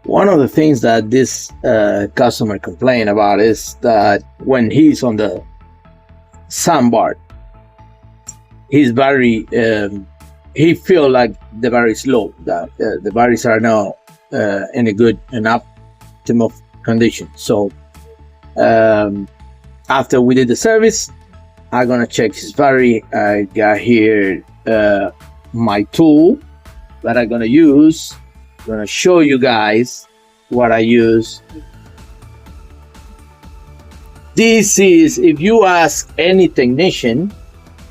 One of the things that this customer complained about is that when he's on the soundbar, his battery, he feel like the battery is low, that the batteries are not in a good and optimal condition. So after we did the service, I'm gonna check his battery. I got here my tool that I'm gonna use. I'm gonna show you guys what I use. This is, if you ask any technician,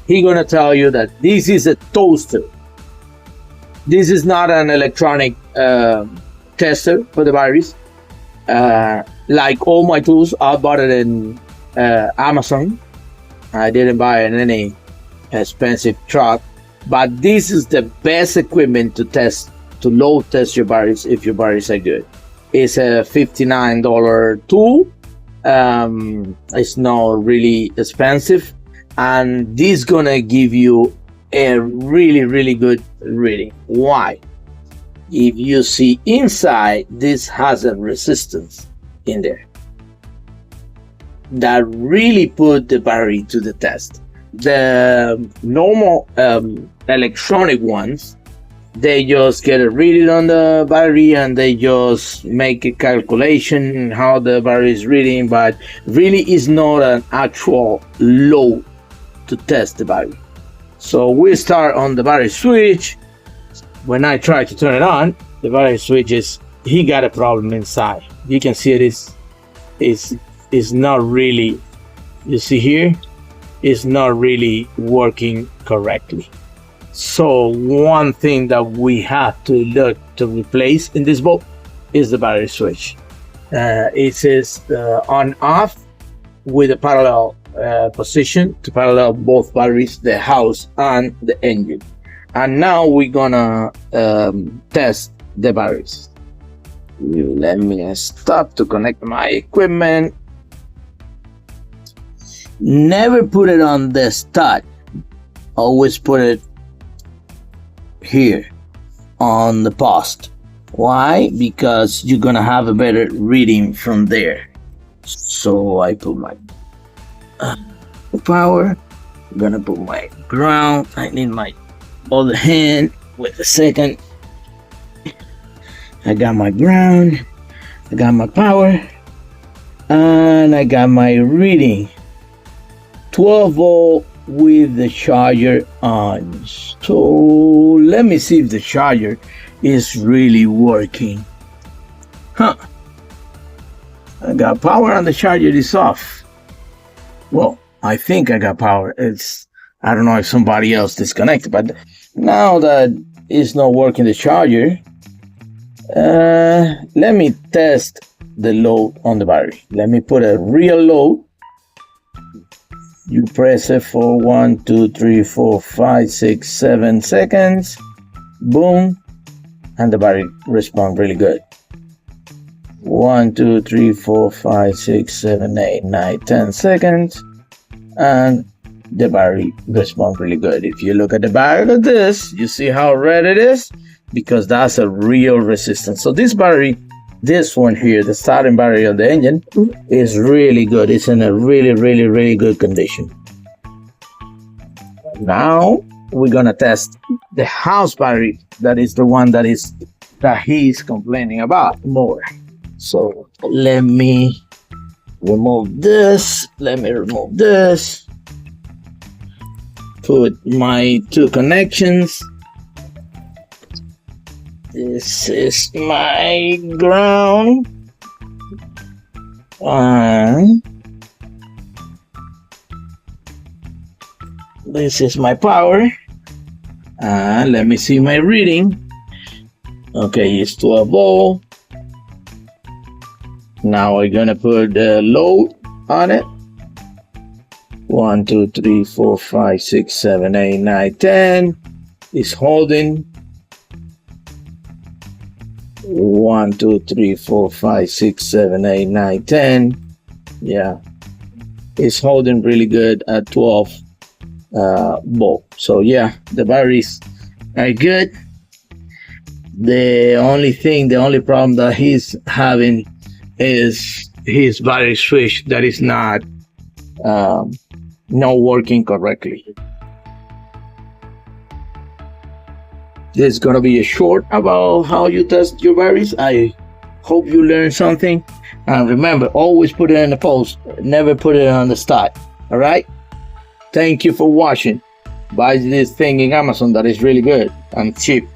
he's gonna tell you that this is a toaster. This is not an electronic tester for the batteries. Like all my tools, I bought it in Amazon. I didn't buy it in any expensive truck, but this is the best equipment to load test your batteries if your batteries are good. It's a $59 tool. It's not really expensive, and this gonna give you a really good reading. Why? If you see inside, this has a resistance in there that really put the battery to the test. The normal electronic ones, they just get a reading on the battery and they just make a calculation how the battery is reading, but really is not an actual load to test the battery. So we start on the battery switch. When I try to turn it on, the battery switch he got a problem inside. You can see it is not really, you see here, it's not really working correctly. So one thing that we have to look to replace in this boat is the battery switch. It says on off with a parallel position to parallel both batteries, the house and the engine. And now we're gonna test the batteries. Let me stop to connect my equipment. Never put it on the stud, always put it here on the post. Why? Because you're gonna have a better reading from there. So I put my power, I'm gonna put my ground. I need my other hand with a second. I got my ground, I got my power, and I got my reading. 12 volt with the charger on. So let me see if the charger is really working. I got power and the charger is off. Well, I think I got power. I don't know if somebody else disconnected, but now that it's not working, the charger, let me test the load on the battery. Let me put a real load. You press it for 1, 2, 3, 4, 5, 6, 7 seconds. Boom. And the battery responds really good. 1, 2, 3, 4, 5, 6, 7, 8, 9, 10 seconds. And the battery responds really good. If you look at the back of this, you see how red it is? Because that's a real resistance. So this battery, this one here, the starting battery of the engine, is really good. It's in a really good condition. Now we're gonna test the house battery. That is the one that he's complaining about more. So let me remove this. Put my two connections. This is my ground. This is my power. Let me see my reading. Okay, it's 12 volt. Now we're gonna put the load on it. 1, 2, 3, 4, 5, 6, 7, 8, 9, 10. It's holding. 1, 2, 3, 4, 5, 6, 7, 8, 9, 10. Yeah, it's holding really good at 12 volt. So yeah, the batteries are good. The only problem that he's having is his battery switch that is not working correctly. This is gonna be a short about how you test your batteries. I hope you learned something, and remember, always put it in the post, never put it on the start. All right, thank you for watching. Buy this thing in Amazon that is really good and cheap.